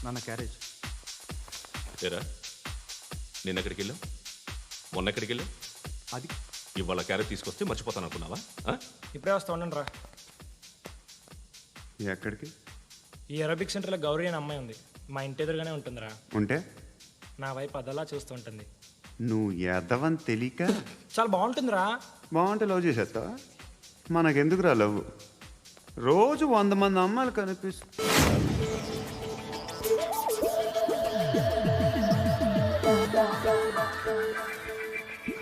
నాన్న క్యారేజ్. ఏరా నిన్నెక్కడికి వెళ్ళావు, మొన్న ఎక్కడికి వెళ్ళావు? అది ఇవాళ క్యారెట్ తీసుకొస్తే మర్చిపోతాను అనుకున్నావా? ఇప్పుడే వస్తా ఉండండి రా. ఎక్కడికి? ఈ అరబిక్ సెంటర్లో గౌరీ అనే అమ్మాయి ఉంది, మా ఇంటి ఎదురుగానే ఉంటుందిరా. ఉంటే నా వైపు అదలా చూస్తూ ఉంటుంది. నువ్వు ఎదవని తెలియక చాలా బాగుంటుందిరా. బాగుంటే లవ్ చేసేస్తావా? మనకెందుకురా లవ్? రోజు 100 మంది అమ్మాయిలు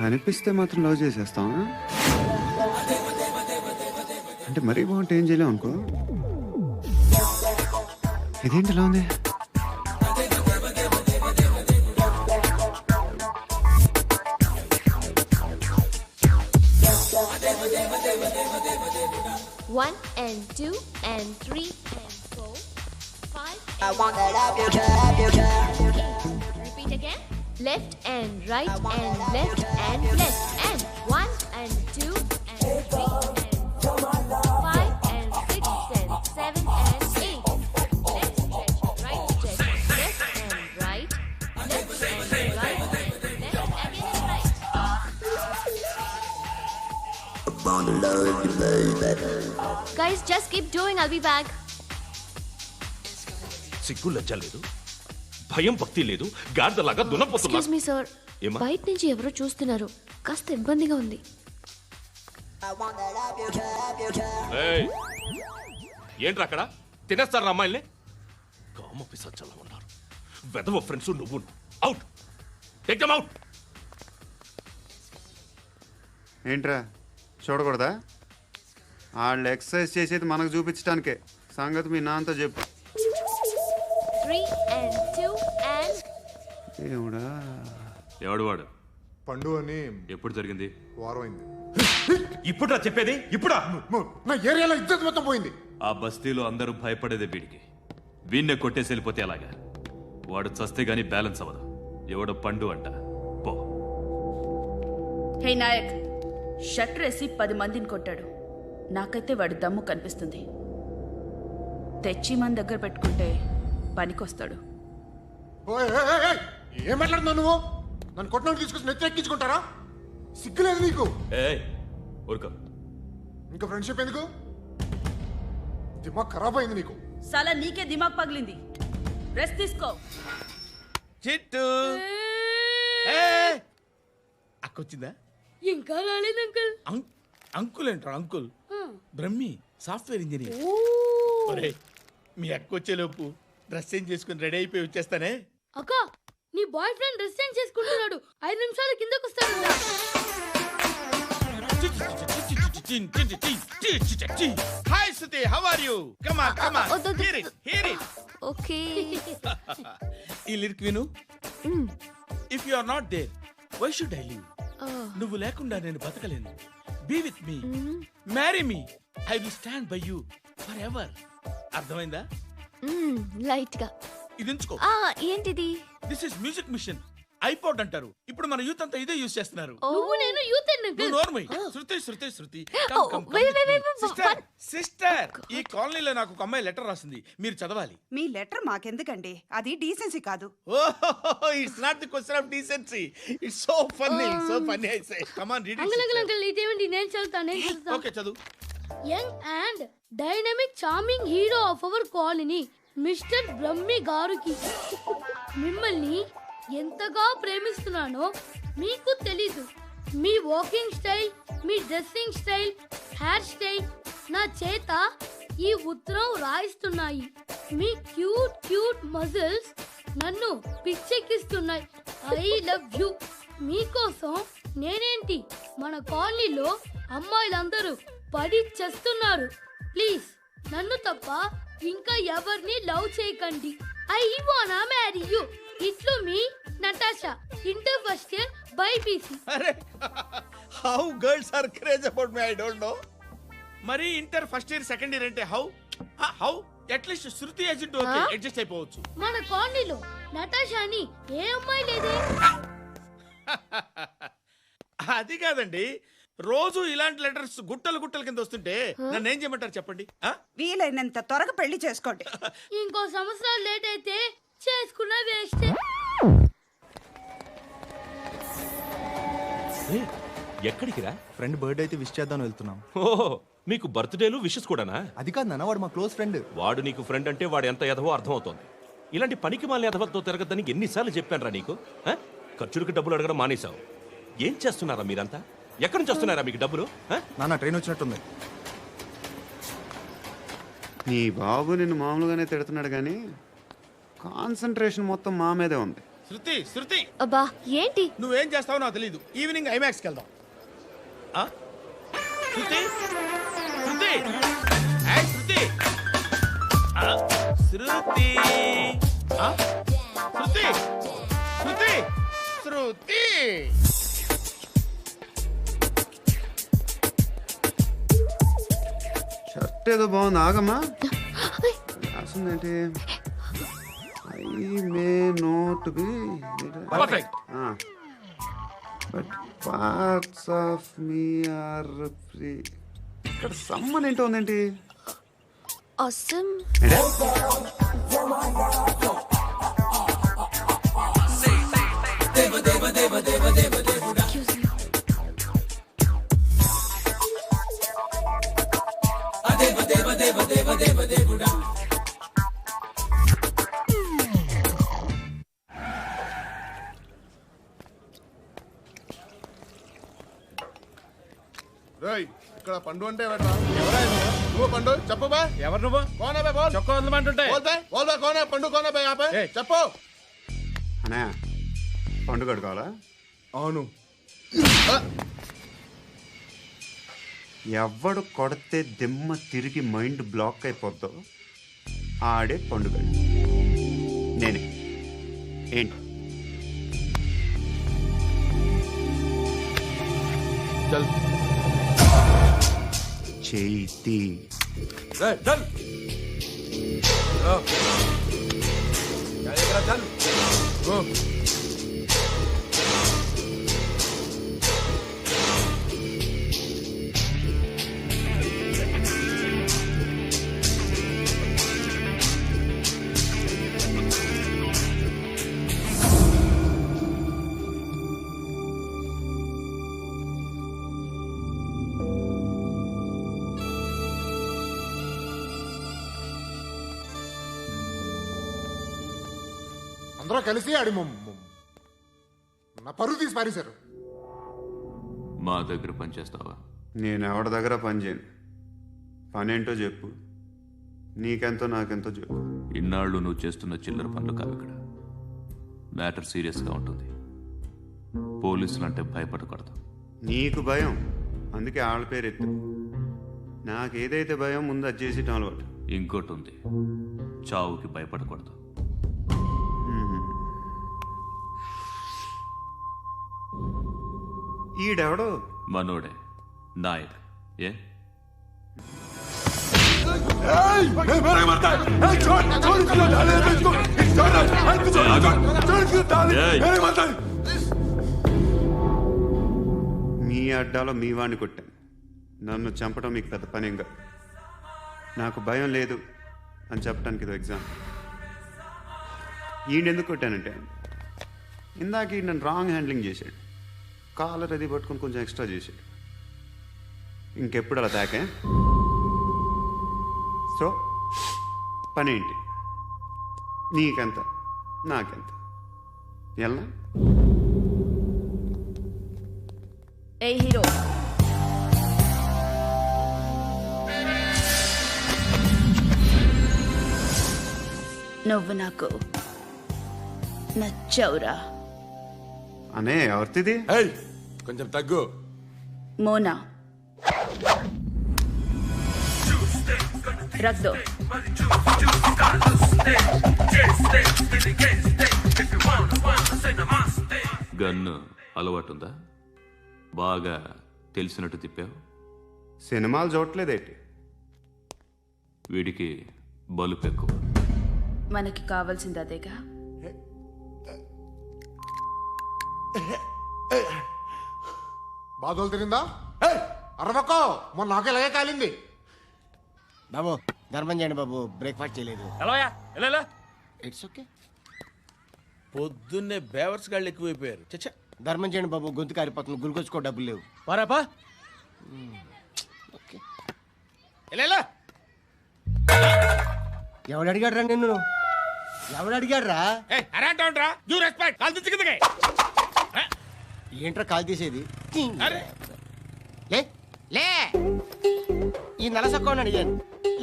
కనిపిస్తే మాత్రం లవ్ చేసేస్తావా? అంటే మరీ బాగుంటే ఏం చేయలేవు అనుకో. ఇదేంటి ఇలా ఉంది? One and two and three and four, five. I want that up your job. Repeat again. Left and right and left and left and one and two and three and four, five and six and seven and eight. Left stretch, right stretch, left and right, left and right, left again and right. Guys, just keep doing. I'll be back. సిగ్గు లజ్జ లేదు, భయం భక్తి లేదు, గాడిదలాగా దున్నపోతున్నా. Excuse me, sir. ఏమ్మా? బయట నుంచి ఎవరో చూస్తున్నారు, కాస్త ఇబ్బందిగా ఉంది. ఏయ్, ఏంట్రా అక్కడ తినేస్తారు అమ్మాయిల్ని? కామ పిశాచాలా ఉన్నారు. వెదవ ఫ్రెండ్స్ నువ్వు. Out, take them out. ఏంట్రా చూడకూడదా? వాళ్ళు ఎక్సర్సైజ్ చేసేది మనకు చూపించడానికే. సంగతి మీ నాన్నతో చెప్పు. 3 and 2 and ఏమిడా? ఎవడు వాడు? పండు అని. ఎప్పుడు జరిగింది? వారం అయింది. ఇప్పుడా చెప్పేది? ఇప్పుడా? నా ఏరియాలో ఇద్దరు మొత్తం పోయింది. ఆ బస్తీలో అందరూ భయపడేదే వీడికి. వీణ్ణే కొట్టేసి వెళ్ళిపోతే అలాగా. వాడు చస్తే గానీ బ్యాలెన్స్ అవ్వదు. ఎవడో పండు అంట. పో. హే నాయక్, షట్టర్ వేసి 10 మందిని కొట్టాడు. నాకైతే వాడి దమ్ము కనిపిస్తుంది. తెచ్చి మన దగ్గర పెట్టుకుంటే పనికొస్తాడు. ఏం మాట్లాడుతున్నావు నువ్వు? నన్ను కొట్టడానికి తీసుకొచ్చి నెత్తెక్కించుకుంటారా? సిగ్గులేదు నీకు? ఊరుకో. ఇంకా ఫ్రెండ్షిప్ ఎందుకు? దిమాగ్ ఖరాబ్ అయింది నీకు. సలా నీకే దిమాగ్ పగిలింది. రెస్ట్ తీసుకో. చిట్టు అక్కొచ్చిందా? ఇంకా రాలేదు అంకుల్. అంకుల్ ఏంట్రా అంకుల్? Brahmi software engineer. ఒరే, మీ అక్కొచ్చేలోపు డ్రెస్ చేంజ్ చేసుకుని రెడీ అయిపోయి వచ్చేస్తానే. అక్క, నీ బాయ్ ఫ్రెండ్ డ్రెస్ చేంజ్ చేసుకుంటున్నాడు. 5 నిమిషాలు కిందకు వస్తాడు. Hi Suthi, how are you? Come on come on, hear it hear it. Okay. ఈ లిరిక్ విను. If you are not there, why should I live? నువ్వు లేకుండా నేను బతకలేను. Be with me, marry me, I will stand by you forever. అర్థమైందా? Light గా. ఇది ఉంచుకో. ఏంటిది? This is music machine. IPod అంటారు. ఇప్పుడు మన యూత్ అంతా ఇదే యూజ్ చేస్తున్నారు. నువ్వు నేను యూత్ శృతి శృతి శృతి. Wait. సిస్టర్, ఈ కాలనీలో నాకు ఒక అమ్మాయి లెటర్ రాసింది, మీరు చదవాలి. మీ లెటర్ మాకెందుకండి? అది డీసెన్సీ కాదు. It's not the question of decency. It's so funny, so funny. I say come on, read it. Uncle ఇదేంటి? నేను చదువుతాను. ఓకే, చదువు. Young and dynamic charming hero of our colony mister Brahmi గారికి మిమ్మల్ని ఎంతగా ప్రేమిస్తున్నానో మీకు తెలీదు. మీ వాకింగ్ స్టైల్, మీ డ్రెస్సింగ్ స్టైల్, హెయిర్ స్టైల్ నా చేత ఈ ఉత్తరం రాయిస్తున్నాయి. మీ క్యూట్ క్యూట్ మజిల్స్ నన్ను పిచ్చెక్కిస్తున్నాయి. I love you. మీకోసం నేనేంటి, మన కాలనీలో అమ్మాయిలందరూ పడి చేస్తున్నారు. ప్లీజ్ నన్ను తప్ప ఇంకా ఎవరిని లవ్ చేయకండి. ఐ వానా మ్యారీ యూ. ఇట్లు మీ Natasha, inter first year BiPC. అరే, how girls are craze about me, I don't know. మరి inter first year second year అంటే how at least Shruti agent okay, adjust అయిపోవచ్చు. మన కాలనీలో నటాషా అని ఏ అమ్మాయి లేదే. అది కాదండి, రోజు ఇలాంటి లెటర్స్ గుట్టలు గుట్టల కింద వస్తుంటే నన్ను ఏం చేయమంటారు చెప్పండి? వీలైనంత త్వరగా పెళ్లి చేసుకోండి. ఇంకో సంవత్సరాలు లేట్ అయితే చేసుకున్న వేస్ట్. ఎక్కడికి రా? ఫ్రెండ్ బర్త్డే అయితే విష్ చేద్దాం వెళ్తున్నాం. ఓహో, మీకు బర్త్డేలు విషెస్ కూడానా? అది కాదు నాన్న, వాడు మా క్లోజ్ ఫ్రెండ్. వాడు నీకు ఫ్రెండ్ అంటే వాడు ఎంత ఎదవో అర్థమవుతోంది. ఇలాంటి పనికి మాలిన ఎదవతో తిరగద్దని ఎన్నిసార్లు చెప్పాను రా నీకు? ఖర్చులకు డబ్బులు అడగడం మానేశావు. ఏం చేస్తున్నారా మీరంతా? ఎక్కడి నుంచి వస్తున్నారా మీకు డబ్బులు? నాన్న ట్రైన్ వచ్చినట్టుంది. నీ బాబు నిన్ను మామూలుగానే తిడుతున్నాడు కానీ కాన్సన్ట్రేషన్ మొత్తం మా మీదే ఉంది. శృతి శృతి, అబ్బా ఏంటి? నువ్వేం చేస్తావో నాకు తెలీదు. ఈవినింగ్ ఐమాక్స్కి వెళ్దాం. శృతి శృతి, ఏయ్ శృతి, శృతి, శృతి, శృతి, శృతి. షర్ట్ ఏదో బాగుంది, ఆగమ్మా. రాసిందేంటి? I may not be perfect. But parts of me are free. ఇక్కడ సమ్మన్ ఏంటో ఉందేంటి? Awesome. రేయ్, ఇక్కడ పండు అంటే నువ్వు పండు చెప్పు బా. ఎవరు నువ్వు? కోనా బే బోల్. చొక్కా వదలమంటుంటే బోల్ బే, బోల్ బే, కోనా పండు కోనా బే ఆపే. చెప్పు. అనే పండు కడుకోవాలా? అవును. ఎవడు కొడితే దిమ్మ తిరిగి మైండ్ బ్లాక్ అయిపోద్దో ఆడే పండుగ. నేనే. ఏంటి? చల్ చేతి చల్. చల్ గో. అందరూ కలిసి ఆడి నా పరువు తీసి పారేశారు. మా దగ్గర పనిచేస్తావా? నేను ఎవరి దగ్గర పని చేయను. పనేంటో చెప్పు. నీకెంతో నాకెంతో చెప్పు. ఇన్నాళ్ళు నువ్వు చేస్తున్న చిల్లర పనులు కావు ఇక్కడ. మ్యాటర్ సీరియస్గా ఉంటుంది. పోలీసులు అంటే భయపడకూడదు. నీకు భయం, అందుకే ఆళ్ళ పేరు ఎత్తు. నాకేదైతే భయం ముందు అది చేసేటం అలవాటు. ఇంకోటి ఉంది, చావుకి భయపడకూడదు. ఈడెవడో మనోడే నాయక్. ఏ మీ అడ్డాలో మీ వాడిని కొట్టాను. నన్ను చంపడం మీకు పెద్ద పనేంగా. నాకు భయం లేదు అని చెప్పడానికి ఇది ఎగ్జామ్. ఈయనెందుకు కొట్టానంటే ఇందాక ఈ నన్ను రాంగ్ హ్యాండ్లింగ్ చేశాడు. కాలర్ అది పట్టుకొని కొంచెం ఎక్స్ట్రా చేశాడు. ఇంకెప్పుడు అలా తాకే. సో పనేంటి? నీకెంత నాకెంత ఎలా? ఏ హీరో, నువ్వు నాకు నచ్చవురా. అనే ఎవరిది? కొంచెం తగ్గు. మోనా रख दो. గన్ను అలవాటుందా? బాగా తెలిసినట్టు తిప్పావు. సినిమాలు చూడట్లేదేంటి? వీడికి బలుపు ఎక్కువ. మనకి కావాల్సింది అదేగా. బాధలు తిరిందా? అరవకో మొన్న నాకు ఇలాగే కాలింది. బాబు ధర్మం చేయండి బాబు, బ్రేక్ఫాస్ట్ చేయలేదు. ఎలా ఇట్స్ ఓకే. పొద్దున్నే బేవర్స్ గాళ్ళు ఎక్కువైపోయారు. చచ్చా, ధర్మం చేయండి బాబు, గొంతు కారిపోతుంది, గురికొచ్చుకో డబ్బులు లేవు. పారాపా. ఓకే. ఎలా ఎవడు అడిగాడు రా నిన్ను? ఎవడు అడిగాడు రా? అరేంటా డ్యూ రెస్పెక్ట్. కాల్ తెచ్చి కిందకి. ఏంట్రా కాల్ తీసేది? అరే లే లే. ఈ నలసక్కని అడిగాను,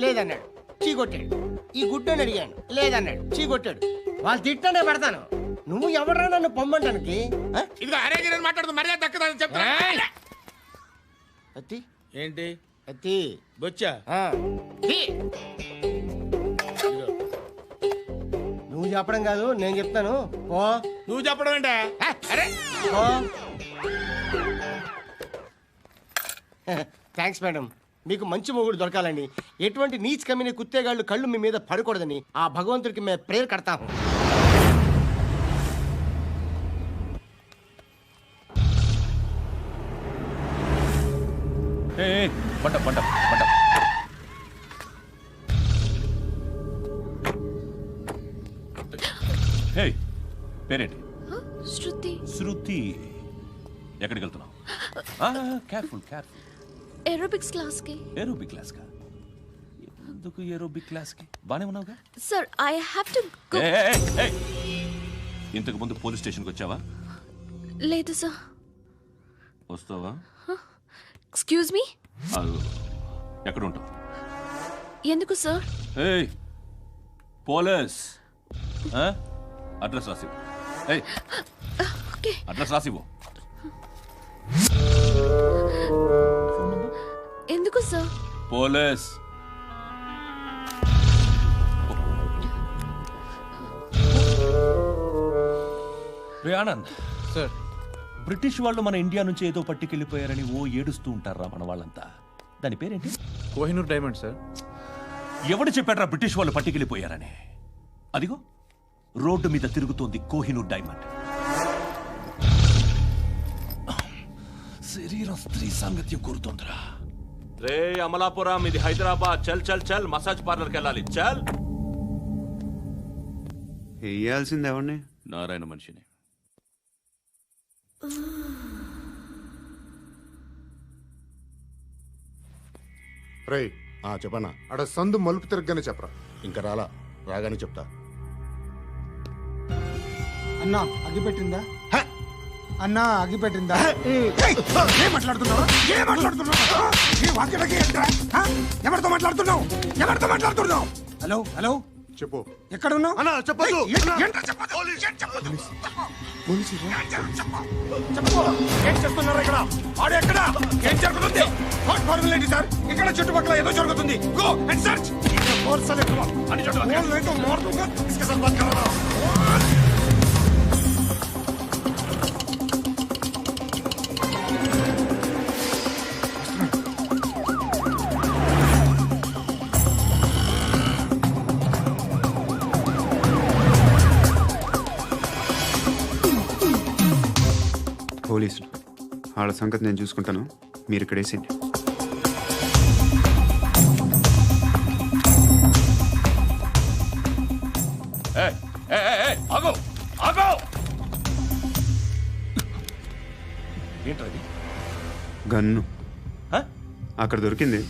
లేదన్నాడు, చీ కొట్టాడు. ఈ గుడ్డని అడిగాను, లేదన్నాడు, చీ కొట్టాడు. వాళ్ళు తిట్టానే పెడతాను. నువ్వు ఎవడరా నన్ను పొమ్మంటానికి? ఇదిగో అరే గిరని మాట్లాడుతూ మర్యాద దక్కదని చెప్తా. అత్తి ఏంటి అత్తి బొచ్చా? నువ్వు చెప్పడం కాదు, నేను చెప్తాను. ఓ నువ్వు చెప్పడం ఏంటే? అరే ఓ థ్యాంక్స్ మేడం. మీకు మంచి మొగుడు దొరకాలని, ఎటువంటి నీచ్ కమ్మిన కుత్తేగాళ్ళు కళ్ళు మీ మీద పడకూడదని ఆ భగవంతుడికి మేము ప్రేయర్ కడతాము. పంట పంట పంట. హే, పేరేంటి? శృతి. శృతి. ఎక్కడికి వెళ్తున్నావు? Careful careful. ఏరోబిక్స్ క్లాస్ కి. ఏరోబిక్ క్లాస్ కా? ఎందుకు ఏరోబిక్ క్లాస్ కి? బానే ఉన్నావుగా? Sir I have to go. ఇంతకు ముందు పోలీస్ స్టేషన్కి వచ్చావా? లేదు సార్. వస్తావా? Excuse me. ఎక్కడ ఉంటావు? ఎందుకు సార్? ఏయ్ పోలీస్, అడ్రస్ రాసివ్వు. ఏయ్ ఓకే. అడ్రస్ రాసివ్వు. ఎందుకు సార్? పోలీస్. రే ఆనంద్ సార్. బ్రిటిష్ వాళ్ళు మన ఇండియా నుంచి ఏదో పట్టుకెళ్ళిపోయారని ఓ ఏడుస్తూ ఉంటారా మన వాళ్ళంతా. దాని పేరేంటి? Kohinoor diamond sir. ఎవడు చెప్పాడ్రా బ్రిటిష్ వాళ్ళు పట్టుకెళ్ళిపోయారని? అదిగో రోడ్డు మీద తిరుగుతోంది కోహినూర్ డైమండ్. శరీరం స్త్రీ సాంగత్యం కోరుతోందిరా. రే అమలాపురం, ఇది హైదరాబాద్. చల్ చల్ చల్, మసాజ్ పార్లర్కి వెళ్ళాలి. చల్. వేయాల్సింది ఎవరిని? నారాయణ మనిషిని. రై చెప్పనా, అడ సందు మలుపు తిరగగానే చెప్పరా. ఇంకా రాగానే చెప్తా. అన్నా అగ్గి పెట్టిందా? అన్నా అగ్గి పెట్టిందా? ఏం మాట్లాడుతున్నావు? ఏం మాట్లాడుతున్నావు? ఏ వాక్యలకి ఏంట్రా? ఎవరితో మాట్లాడుతున్నావు? ఎవరితో మాట్లాడుతున్నావు? హలో హలో, చెప్పు. ఎక్కడ ఉన్నావు? అన్నా చెప్పదు. ఏం చేస్తున్నారు ఇక్కడ? ఆడు ఎక్కడ? ఏం జరుగుతుంది? వాట్ ఫార్మల్ ఏంటి సార్? ఇక్కడ చుట్టుపక్కల ఏదో జరుగుతుంది. Go and search. అని పోలీసులు వాళ్ళ సంగతి నేను చూసుకుంటాను, మీరు ఇక్కడ వేసేయండి. ఏంటది? గన్ను అక్కడ దొరికింది,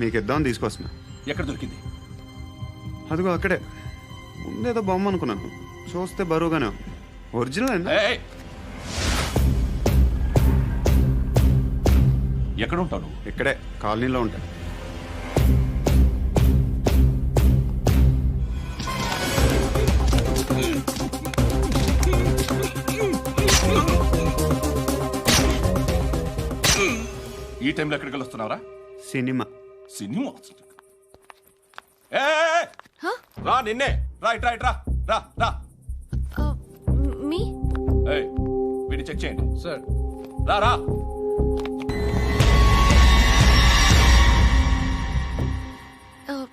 మీకు ఇద్దామని తీసుకొస్తున్నా. ఎక్కడ దొరికింది? అదిగో అక్కడే. ముందేదో బొమ్మ అనుకున్నాను, చూస్తే బరువుగానే ఒరిజినల్ అండి. ఎక్కడ ఉంటావు? ఇక్కడే కాలనీలో ఉంటా. ఈ టైంలో ఎక్కడికి వస్తున్నావురా? సినిమా. సినిమా? రా నిన్నే. రా ఇట్రా ఇట్రా. రా రా. మీ వీడిని చెక్ చేయండి సార్. రా రా.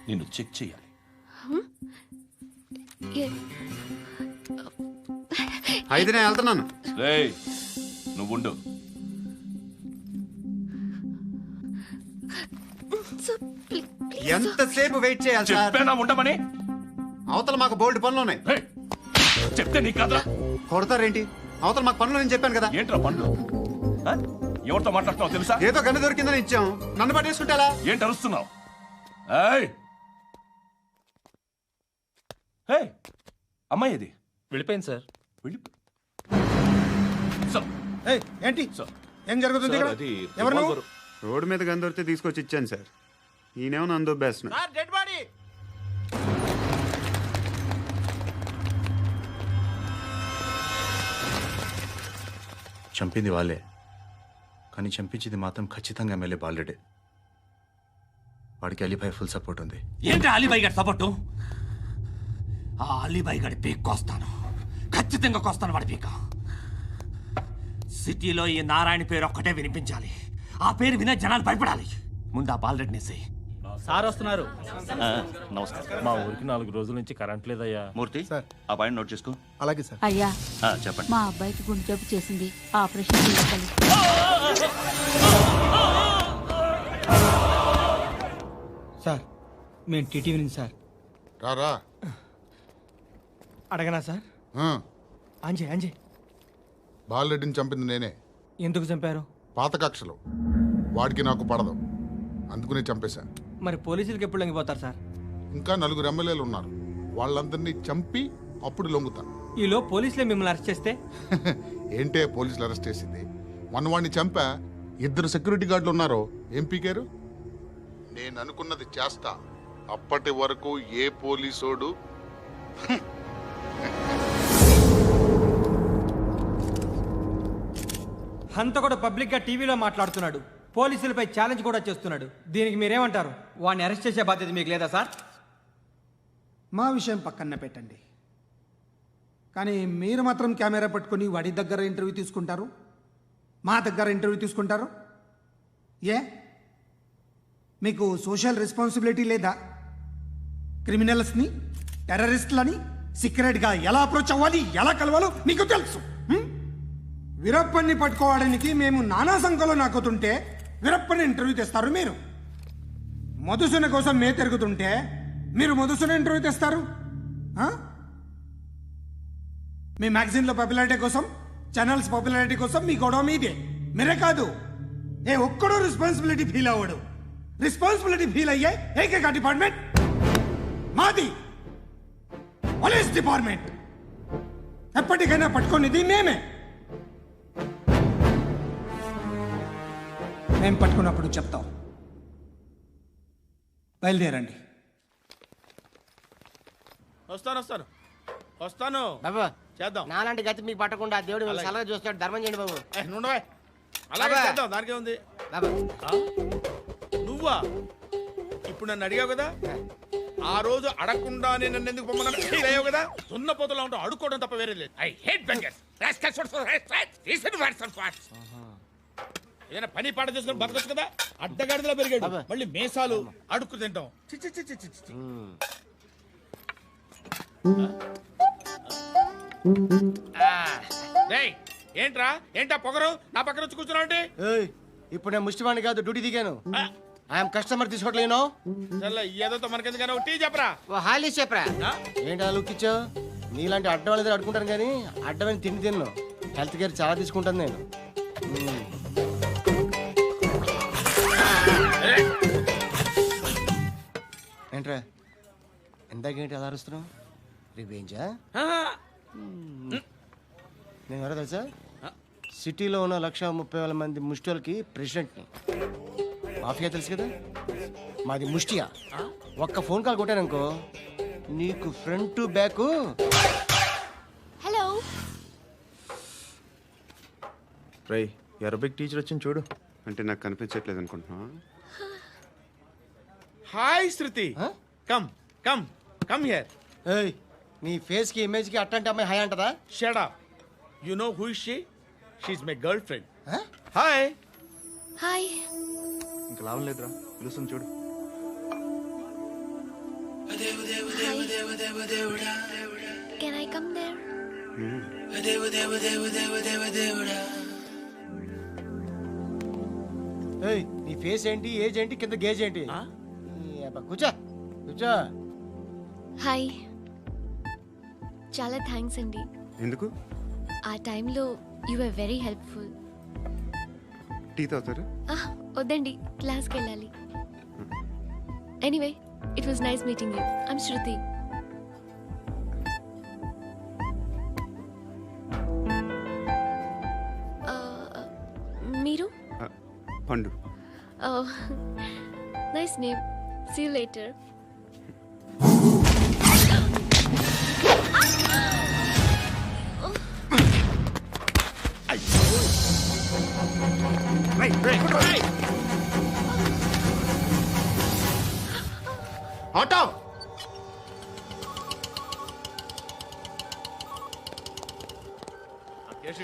నిన్ను చెక్ చేయాలి. అయితే నేను వెళ్తున్నాను. రేయ్ నువ్వుండు. ఎంతసేపు వెయిట్ చేయాలి సార్? చెప్పేనా ఉండమని? అవతల మాకు బోల్డ్ పనులు ఉన్నాయి. చెప్తే నీ కదరా. కొడతారేంటి? అవతల మాకు పనులు నేను చెప్పాను కదా. ఏంట్రా పనులు? ఎవరితో మాట్లాడుతున్నావు తెలుసా? ఏదో గన్ను దొరికిందని ఇచ్చాం, నన్ను పట్టేసుకుంటా. ఏంటి అరుస్తున్నావు? అమ్మాయి ఇది వెళ్ళిపోయింది సార్. ఏంటి ఏం జరుగుతుంది ఇక్కడ? ఎవరు నువ్వు? రోడ్డు మీద గన్ను దొరికితే తీసుకొచ్చి ఇచ్చాను సార్. ఈయనేమో నన్ను దొబ్బేస్తున్నా. Dead body. చంపింది వాళ్ళే, కానీ చంపించింది మాత్రం ఖచ్చితంగా ఎమ్మెల్యే బాలుడే. వాడికి అలీభాయ్ ఫుల్ సపోర్ట్ ఉంది. ఏంటి అలీబాయి గారి సపోర్టు? ఆ అలీబాయి గారి పీక్ కోస్తాను, ఖచ్చితంగా కోస్తాను వాడి పీక. సిటీలో ఈ నారాయణ పేరు ఒక్కటే వినిపించాలి. ఆ పేరు వినే జనాలు భయపడాలి. ముందు ఆ బాలరెడ్డిని సార్ వస్తున్నారు. నమస్కారం. మా ఊరికి 4 రోజుల నుంచి కరెంట్ లేదయ్యా. మూర్తి ఆ పాయింట్ నోట్ చేసుకో. అలాగే సార్. అయ్యా చెప్పండి. మా అబ్బాయికి గుండె జబ్బు చేసింది, ఆపరేషన్ చేయాలి. సార్ మేము టీటీవీ నుంచి సార్. రారా. అడగనా సార్? అంజే బాలరెడ్డిని చంపింది నేనే. ఎందుకు చంపారు? పాత కక్షలు, వాడికి నాకు పడదు, అందుకునే చంపేశా. మరి పోలీసులకు ఎప్పుడు లొంగిపోతారు సార్? ఇంకా 4 ఎమ్మెల్యేలు ఉన్నారు, వాళ్ళందరినీ చంపి అప్పుడు లొంగుతా. ఈలో పోలీసులే మిమ్మల్ని అరెస్ట్ చేస్తే? ఏంటే పోలీసులు అరెస్ట్ చేసింది? వాడిని చంపా, 2 సెక్యూరిటీ గార్డులు ఉన్నారు, ఏం పీకారు? నేను అనుకున్నది చేస్తా, అప్పటి వరకు ఏ పోలీసోడు హంత కూడా పబ్లిక్ గా టీవీలో మాట్లాడుతున్నాడు, పోలీసులపై ఛాలెంజ్ కూడా చేస్తున్నాడు. దీనికి మీరేమంటారు? వాడిని అరెస్ట్ చేసే బాధ్యత మీకు లేదా సార్? మా విషయం పక్కన పెట్టండి, కానీ మీరు మాత్రం కెమెరా పట్టుకొని వాడి దగ్గర ఇంటర్వ్యూ తీసుకుంటారు, మా దగ్గర ఇంటర్వ్యూ తీసుకుంటారు. ఏ మీకు సోషల్ రెస్పాన్సిబిలిటీ లేదా? క్రిమినల్స్ని, టెర్రరిస్టులని సీక్రెట్గా ఎలా అప్రోచ్ అవ్వాలి, ఎలా కలవాలో మీకు తెలుసు. వీరప్పన్ని పట్టుకోవడానికి మేము నానా సంఖ్యలో నాకుతుంటే వీరప్పని ఇంటర్వ్యూ తెస్తారు మీరు. మధుసూన కోసం మే తిరుగుతుంటే మీరు మధుసూన ఇంటర్వ్యూ తెస్తారు. మీ మ్యాగజైన్లో పాపులారిటీ కోసం, ఛానల్స్ పాపులారిటీ కోసం మీ గొడవ మీదే. మీరే కాదు, ఏ ఒక్కడో రెస్పాన్సిబిలిటీ ఫీల్ అవ్వడు. రెస్పాన్సిబిలిటీ ఫీల్ అయ్యే ఏకైక డిపార్ట్మెంట్ మాది, పోలీస్ డిపార్ట్మెంట్. ఎప్పటికైనా పట్టుకునేది మేమే. మేము పట్టుకున్నప్పుడు చెప్తాం. బయలుదేరండి. వస్తాను బాబు చేద్దాం. నాలాంటి గతి మీకు పట్టకుండా దేవుడు మిమ్మల్ని సలహా చూస్తాడు. ధర్మం చేయండి బాబు. నుండవే అలాగే చేద్దాం, దానికే ఉంది. బాబు నువ్వా ఇప్పుడు నన్ను అడిగావు కదా, ఆ రోజు అడగకుండా నేను నన్ను ఎందుకు పొమ్మన్నాను ఫీల్ అయ్యావు కదా. సున్న పోతలో ఉంటావు, అడుక్కోవడం తప్ప వేరే లేదు. I hate bangers. ఏదైనా పని పాట చేసుకుని బతకొచ్చు కదా. అడ్డగాడిదలా పెరిగాడు, మళ్ళీ మేసాలు అడుక్కు తింటాం. ఏంటా పొగరు నా పక్కన వచ్చి కూర్చున్నావు అంటే? ఇప్పుడు నేను ముష్టివాణి కాదు, డ్యూటీ దిగాను. ఐఎమ్ కస్టమర్ తీసుకోవట్లేను. ఏదో మనకెందుకైనా టీ చెప్పరా, హాలీ చెప్పరా. ఏంటి అలా లుక్ ఇచ్చావు? నీలాంటి అడ్డం వాళ్ళ దగ్గర అడుకుంటాను, కానీ అడ్డమైన తిండి తిన్ను. హెల్త్ కేర్ చాలా తీసుకుంటాను నేను. ఏంట్రా ఇందాకేంటి అలా అరుస్తున్నావు? రివేంజా? నేను ఎవరో తెలుసా? సిటీలో ఉన్న 130,000 మంది ముష్టిలకి ప్రెసిడెంట్ని. మాఫియా తెలుసు కదా, మాది ముష్టియా. ఒక్క ఫోన్ కాల్ కొట్టాననుకో, నీకు ఫ్రంట్ టు బ్యాక్. హలో రై, అరబిక్ టీచర్ వచ్చింది చూడు. అంటే నాకు కనిపించట్లేదు అనుకుంటున్నా. Hi Shruti, come come come here. ఏయ్, నీ ఫేస్ కి ఇమేజ్ కి అట్టంటే అమ్మాయి హాయ్ అంటదా? Shut up. You know who is she? She is my girlfriend. Hi hi. ఇంకా లాభం లేదురా, పిలుస్తుంది చూడు. Can I come there? ఏయ్, నీ ఫేస్ ఏంటి, ఏజ్ ఏంటి, కింద గేజ్ ఏంటి? కూర్చో కూర్చో. హాయ్, చాలా థ్యాంక్స్ అండి. ఎందుకు? ఆ టైంలో you are very helpful. Tea తాగుతారా? వద్దండి, క్లాస్కి వెళ్ళాలి. Anyway, it was nice meeting you. I'm Shruti. మీరు? Pandu. Nice name. See you later. Auto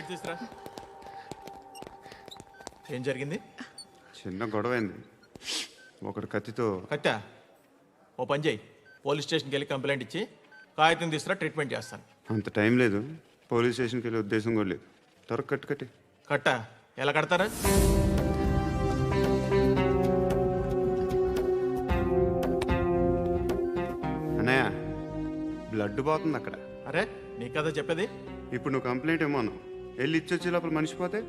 తీసుకురా. ఏం జరిగింది? చిన్న గొడవ అయింది. ఒకటి కత్తితో. కట్టా? ఓ పని చేయి, పోలీస్ స్టేషన్కి వెళ్ళి కంప్లైంట్ ఇచ్చి కాగితం తీసుకురా, ట్రీట్మెంట్ చేస్తాను. అంత టైం లేదు. పోలీస్ స్టేషన్కి వెళ్ళే ఉద్దేశం కూడా లేదు. త్వరగా కట్టి. కట్టా? ఎలా కడతారా? అన్నయ్య, బ్లడ్ పోతుంది అక్కడ. అరే, నీ కదా చెప్పేది. ఇప్పుడు నువ్వు కంప్లైంట్ ఏమో అన్నావు. వెళ్ళి ఇచ్చొచ్చే లోపల మనిషి పోతే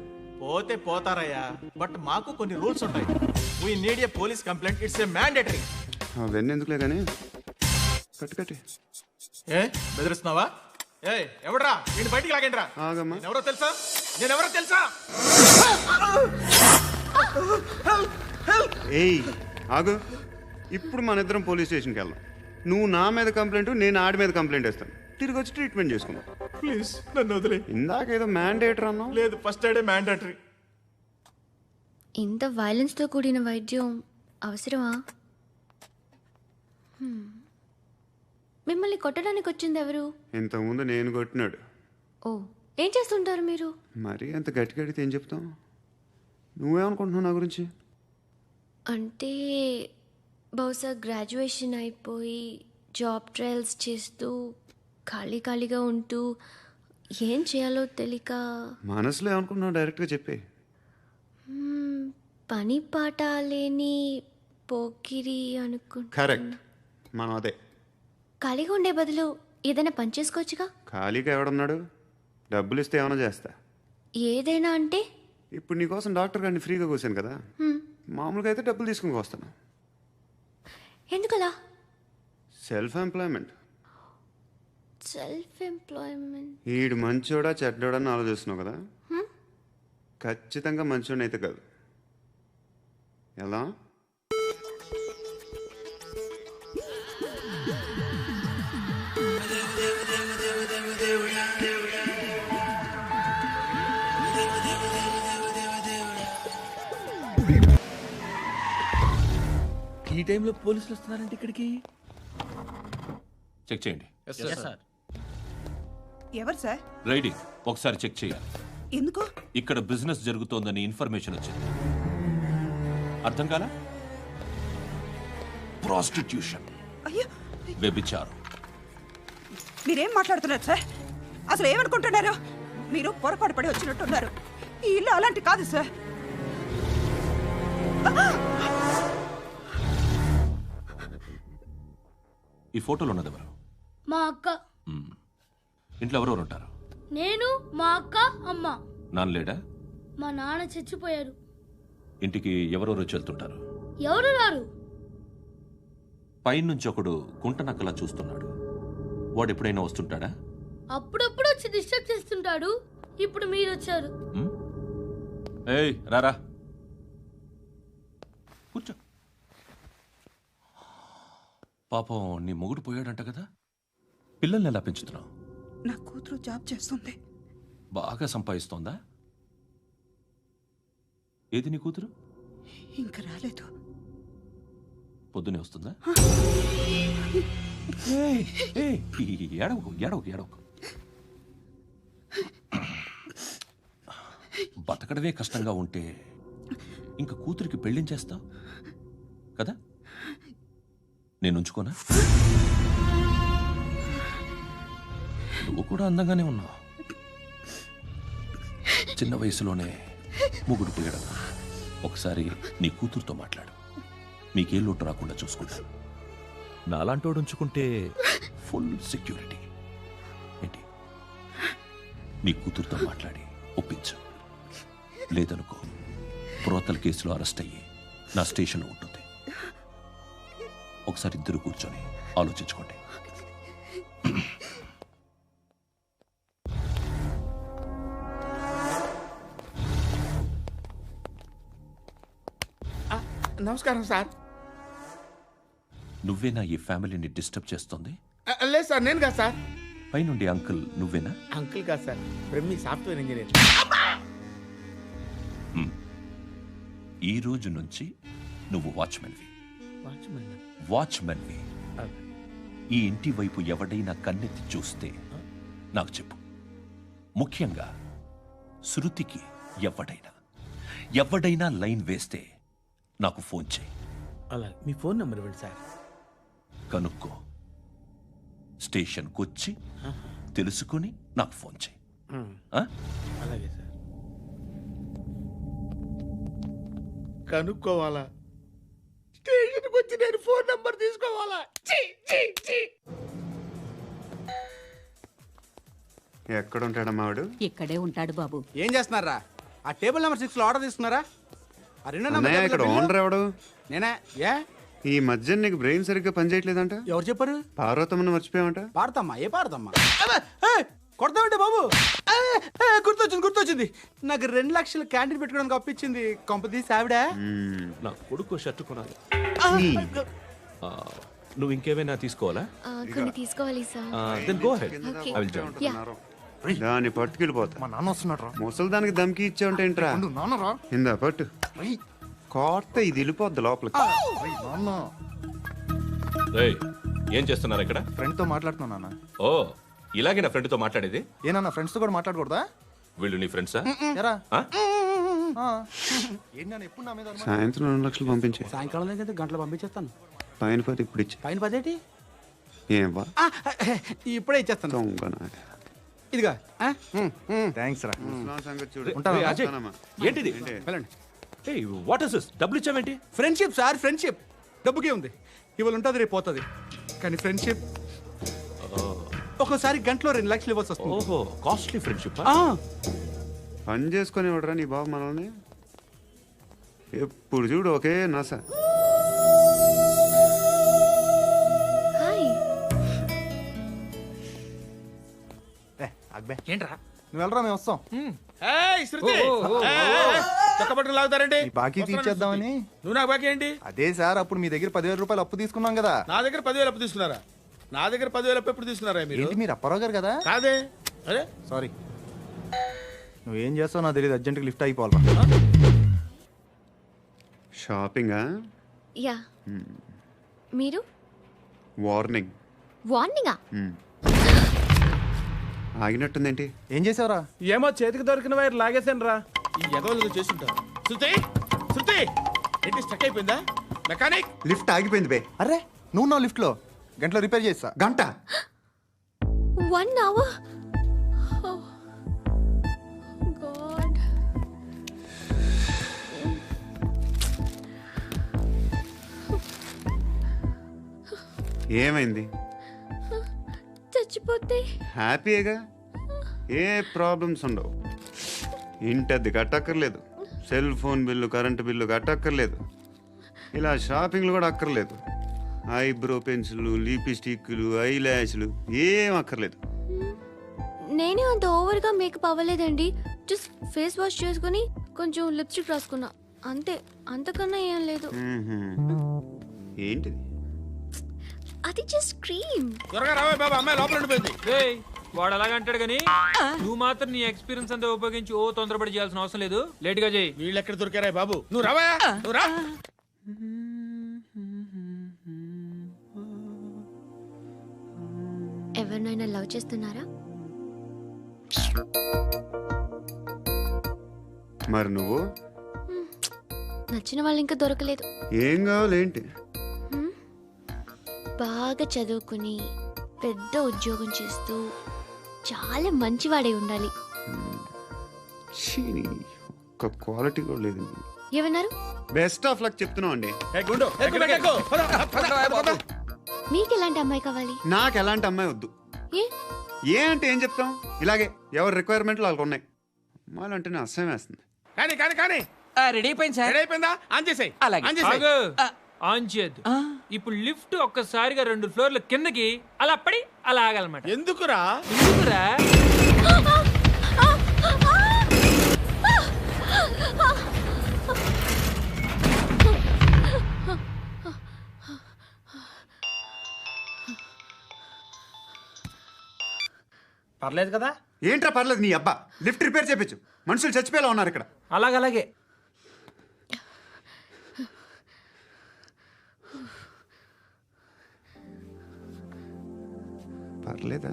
పోతారయ్యా, బట్ మాకు కొన్ని రూల్స్ ఉంటాయి. We need a police complaint. It's a mandatory. అవన్నీ ఎందుకులే కానీ కట్టి. ఏ బెదిరిస్తున్నావా? ఏ ఎవడ్రా వీడిని బయటికి లాగండిరా. ఆగమ్మా. నేనెవరో తెలుసా? ఏయ్ ఆగు. ఇప్పుడు మన ఇద్దరం పోలీస్ స్టేషన్కి వెళ్దాం. నువ్వు నా మీద కంప్లైంట్, నేను ఆడి మీద కంప్లైంట్ వేస్తాను. తిరిగి వచ్చి ట్రీట్మెంట్ చేసుకుందాం. ప్లీజ్ నన్ను వదిలే. ఇందాకేదో మ్యాండేటరీ అన్నావు. లేదు, ఫస్ట్ ఎయిడే మ్యాండేటరీ. ఇంత వైలెన్స్తో కూడిన వైద్యం అవసరమా? మిమ్మల్ని కొట్టడానికి వచ్చింది ఎవరు? ఇంతకుముందు నేను కొట్టినాడు. ఓ, ఏం చేస్తుంటారు మీరు? మరి అంత గట్టి గడితే ఏం చెప్తాం? నువ్వేమనుకుంటున్నావు నా గురించి? అంటే బహుశా గ్రాడ్యుయేషన్ అయిపోయి జాబ్ ట్రయల్స్ చేస్తూ ఖాళీగా ఉంటూ ఏం చేయాలో తెలియక. మనసులో ఏమనుకుంటున్నావు డైరెక్ట్గా చెప్పే. పని పాట లేని పోకిరి అనుకుంటా. కరెక్ట్, మనం అదే. ఖాళీగా ఉండే బదులు ఏదైనా పని చేసుకోవచ్చుగా. ఖాళీగా ఎవడున్నాడు? డబ్బులు ఇస్తే ఏమైనా చేస్తా. ఏదైనా అంటే? ఇప్పుడు నీకోసం డాక్టర్ గారిని ఫ్రీగా కూర్చాను కదా. మామూలుగా అయితే డబ్బులు తీసుకుని వస్తాను. ఎందుకలా? Self employment. ఈడు మంచోడా చెడ్డోడా అని ఆలోచిస్తున్నావు కదా. ఖచ్చితంగా మంచోడని అయితే కాదు. ఎలా? ఈ టైంలో పోలీసులు వస్తున్నారంటే ఇక్కడికి. చెక్ చేయండి. ఎవరు సార్? రైడింగ్ ఒకసారి చెక్ చేయాలి. ఎందుకు? ఇక్కడ బిజినెస్ జరుగుతోందని ఇన్ఫర్మేషన్ వచ్చింది. అర్థం కాలా? ప్రాస్టిట్యూషన్, అయ్యో, వ్యభిచారం. మీరేం మాట్లాడుతున్నారు సార్? అసలు ఏమనుకుంటున్నారు? మీరు పొరపాటు పడి వచ్చినట్టున్నారు. ఈ ఇల్లు అలాంటి కాదు సార్. ఈ ఫోటోలో ఉన్నది ఎవరు? మా అక్క. ఇంట్లో ఎవరెవరు ఉంటారు? నేను, మా అక్క, అమ్మ. నాన్న లేడా? మా నాన్న చచ్చిపోయారు. ఇంటికి ఎవరెవరు వచ్చి వెళ్తుంటారు? ఎవరు రారు. పైనుంచి ఒకడు గుంట నక్కలా చూస్తున్నాడు. వాడు ఎప్పుడైనా వస్తుంటాడా? అప్పుడప్పుడు వచ్చి డిస్టర్బ్ చేస్తుంటాడు. ఇప్పుడు మీరు వచ్చారు. ఏయ్ రారా, కూర్చో. పాపం నీ మొగుడు పోయాడంట కదా. పిల్లల్ని ఎలా పెంచుతున్నావు? నా కూతురు జాబ్ చేస్తుంది. బాగా సంపాదిస్తోందా? ఏది నీ కూతురు? ఇంకా రాలేదు. పొద్దునే వస్తుందా? ఏడవకు. బతకడమే కష్టంగా ఉంటే ఇంకా కూతురికి పెళ్ళించేస్తావు కదా. నేను ఉంచుకోనా? నువ్వు కూడా అందంగానే ఉన్నావు. చిన్న వయసులోనే మొగుడు పోయాడు. ఒకసారి నీ కూతురుతో మాట్లాడు. మీకే లోటు రాకుండా చూసుకుంటాను. నాలాంటోడు ఉంచుకుంటే ఫుల్ సెక్యూరిటీ. ఏంటి నీ కూతురుతో మాట్లాడి ఒప్పించు. లేదనుకో ప్రోతల కేసులో అరెస్ట్ అయ్యి నా స్టేషన్లో ఉంటుంది. ఒకసారి ఇద్దరు కూర్చొని ఆలోచించుకోండి. నమస్కారం సార్. నువ్వేనా ఈ ఫ్యామిలీని డిస్టర్బ్ చేస్తుంది? లేదు సార్, నేను కాదు సార్. పైనుండి అంకుల్ నువ్వేనా? అంకుల్ కాదు సార్, బ్రహ్మి సాఫ్ట్వేర్ ఇంజనీర్. ఈ రోజు నుంచి నువ్వు వాచ్మెన్వి. ఈ ఇంటి వైపు ఎవడైనా కన్నెత్తి చూస్తే నాకు చెప్పు. ముఖ్యంగా శృతికి ఎవడైనా లైన్ వేస్తే నాకు ఫోన్ చేయి. అలా మీ ఫోన్ నెంబర్ ఇవ్వండి సార్. కనుక్కో, స్టేషన్కి వచ్చి తెలుసుకుని నాకు ఫోన్ చేయి. అలాగే సార్. కనుక్కోవాలా? స్టేషన్కి వచ్చి నేను ఫోన్ నంబర్ తీసుకోవాలా? ఎక్కడ ఉంటాడమ్మా వాడు? ఇక్కడే ఉంటాడు బాబు. ఏం చేస్తున్నారా? ఆ టేబుల్ నెంబర్ 6 లో ఆర్డర్ తీసుకున్నారా? ఆ రెండో అన్నయ్య, ఇక్కడ ఓనర్ ఎవడు? నేనే. ఏ ఈ మధ్య నీకు బ్రెయిన్ సరిగ్గా పనిచేయట్లేదంట. ఎవరు చెప్పారు? పార్వతమ్మను మర్చిపోయామంట. పాడతామ్మా? ఏ పాడతామ్మా? కొడతామంటే బాబు. గుర్తొచ్చింది. నాకు 2 లక్షలు క్యాంటీన్ పెట్టుకోవడానికి అప్పించింది కొంపదీసి ఆవిడ. నా కొడుకు షర్టు కొనాలి. నువ్వు ఇంకేమైనా తీసుకోవాలా? కొన్ని తీసుకోవాలి sir. Then go ahead. I will join. దాన్ని పట్టుకెళ్ళిపోతా. మా నాన్న వస్తున్నాడు రా. ముసలి దానికి దమ్కి ఇచ్చావంటే ఏంట్రా? నాన్న రా. ఇందా పట్టు. కోర్త ఇది వెళ్ళిపోద్ది లోపలికి. నాన్న రేయ్, ఏం చేస్తున్నారు ఇక్కడ? ఫ్రెండ్ తో మాట్లాడుతున్నా నాన్న. ఓ, ఇలాగే నా ఫ్రెండ్తో మాట్లాడేది? ఏనా ఫ్రెండ్స్ తో కూడా మాట్లాడకూడదా? వీళ్ళు నీ ఫ్రెండ్సా? ఎరా ఏంటి నాన్న ఎప్పుడు నా మీద అనుమానం? సాయంత్రం 2 లక్షలు పంపించే. సాయంకాలం దగ్గర గంటలు పంపించేస్తాను. పైన 10 ఇప్పుడు ఇచ్చే. పైన 10 ఏంటి? ఏం వా ఇప్పుడే ఇచ్చేస్తాను. ఇదిగా. థ్యాంక్స్ రా. సంగతి చూడు. ఏయ్, అజయ్, ఏంటిది? వెళ్ళండి. ఏయ్, వాట్ ఇస్ దిస్? డబ్బులు ఇచ్చావేంటి? Friendship sir, friendship. డబ్బుకే ఉంది. ఇవాళ ఉంటుంది, రేపు పోతుంది. కానీ ఫ్రెండ్షిప్ ఒక్కోసారి గంటలో 2 లక్షలు ఇవ్వాల్సి వస్తుంది. ఓహో, కాస్ట్లీ ఫ్రెండ్షిప్. పని చేసుకొని ఇవ్వడరా నీ బాబు మనల్ని? ఎప్పుడు చూడు ఒకే నస. హాయ్. అక్బే ఏంట్రా? నువ్వు వెళ్ళరా, మేము వస్తాం. శృతి, చక్కబట్టుకు లాగుతారండి. బాకీ తీర్చేద్దామని. నువ్వు నాకు బాకీ ఏంటి? అదే సార్, అప్పుడు మీ దగ్గర 10,000 రూపాయలు అప్పు తీసుకున్నాం కదా. నా దగ్గర 10,000 అప్పు తీసుకున్నారా? నా దగ్గర 10,000 అప్పు ఎప్పుడు తీసుకున్నారా మీరు? ఏంటి మీరు అప్పారావు గారు కదా? కాదే. అరే సారీ. నువ్వేం చేస్తావు నాకు తెలియదు, అర్జెంట్గా లిఫ్ట్ అయిపోవాలి. షాపింగా? యా. మీరు? వార్నింగ్. వార్నింగా? ఆగినట్టుందేంటి? ఏం చేసావురా? ఏమో చేతికి దొరికిన వైర్ లాగేసాను రా. ఈ ఎగవలు చేస్తుంటారు. శృతి ఏంటి స్టక్ అయిపోయిందా? మెకానిక్. లిఫ్ట్ ఆగిపోయింది బే. అరే నువ్వు నా లిఫ్ట్ లో గంటలో రిపేర్ చేస్తా. గంట? 1 hour? Oh, God. ఏమైంది? చచ్చిపోతే హ్యాపీగా, ఏ ప్రాబ్లమ్స్ ఉండవు. ఇంటద్ది కట్టక్కర్లేదు, cell phone bill, current bill కట్టక్కర్లేదు, ఇలా షాపింగ్లు కూడా అక్కర్లేదు. ఐబ్రో పెన్సిల్, లిప్స్టిక్లు, ఐ ల్యాష్లు ఏం అక్కర్లేదు. నేనే అంత ఓవర్గా మేకప్ అవ్వలేదండి. జస్ట్ ఫేస్ వాష్ చేసుకుని కొంచెం లిప్స్టిక్ రాసుకున్నా అంతే. అంతకన్నా ఏం లేదు. ఏంటిది? అది జస్ట్ క్రీమ్. త్వరగా రావే బాబా, అమ్మాయి లోపల ఉండిపోయింది. వాడు అలాగంటాడు కానీ నువ్వు మాత్రం నీ ఎక్స్పీరియన్స్ అంతా ఉపయోగించి తొందరపడి చేయాల్సిన అవసరం లేదు. లేట్ గా చేయి. వీళ్ళు ఎక్కడ దొరికారా బాబు? నువ్వు రావా, నువ్వు రా. ఎవరినైనా లవ్ చేస్తున్నారా? మరి నువ్వు? నచ్చిన వాళ్ళు ఇంకా దొరకలేదు. ఏం కావాలేంటి? బాగా చదువుకుని పెద్ద ఉద్యోగం చేస్తూ చాలా మంచివాడే ఉండాలి. ఒక క్వాలిటీ కూడా లేదు. ఏమన్నారు? బెస్ట్ ఆఫ్ లక్ చెప్తున్నావు అండి. మీకు ఎలాంటి అమ్మాయి కావాలి? నాకు ఎలాంటి అమ్మాయి వద్దు. ఏ ఏ అంటే ఏం చెప్తాం, ఇలాగే ఎవరి రిక్వైర్మెంట్లు వాళ్ళకు ఉన్నాయి. అమ్మాయిలు అంటేనే అసహ్యం వేస్తుంది. కానీ కానీ కానీ రెడీ అయిపోయింది సార్. రెడీ అయిపోయిందా? ఆన్ చేసేయ్. అలాగే. ఆన్ చేసేయ్. ఆగు. ఆన్ చేయద్దు. ఇప్పుడు లిఫ్ట్ ఒక్కసారిగా 2 ఫ్లోర్ల కిందకి అలా పడి అలా ఆగాలన్నమాట. ఎందుకురా? ఎందుకురా? పర్లేదు కదా? ఏంట్రా పర్లేదు నీ అబ్బా. లిఫ్ట్ రిపేర్ చేయించు, మనుషులు చచ్చిపోయేలా ఉన్నారు ఇక్కడ. అలాగే. పర్లేదా?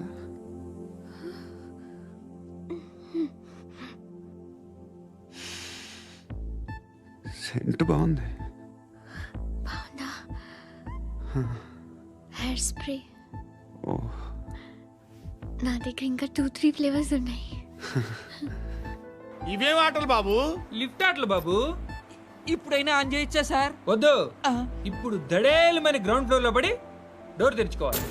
సెంట్ బాగుంది. బాగుందా? Hair spray. ఓ, నా దగ్గర ఇంకా 2-3 ఫ్లేవర్స్ ఉన్నాయి. ఇవేం ఆటలు బాబు? లిఫ్ట్ ఆటలు బాబు. ఇప్పుడైనా ఆన్ చేయొచ్చా సార్? వద్దు. ఇప్పుడు దడేలు మన గ్రౌండ్ ఫ్లోర్ లో పడి డోర్ తెరుచుకోవాలి.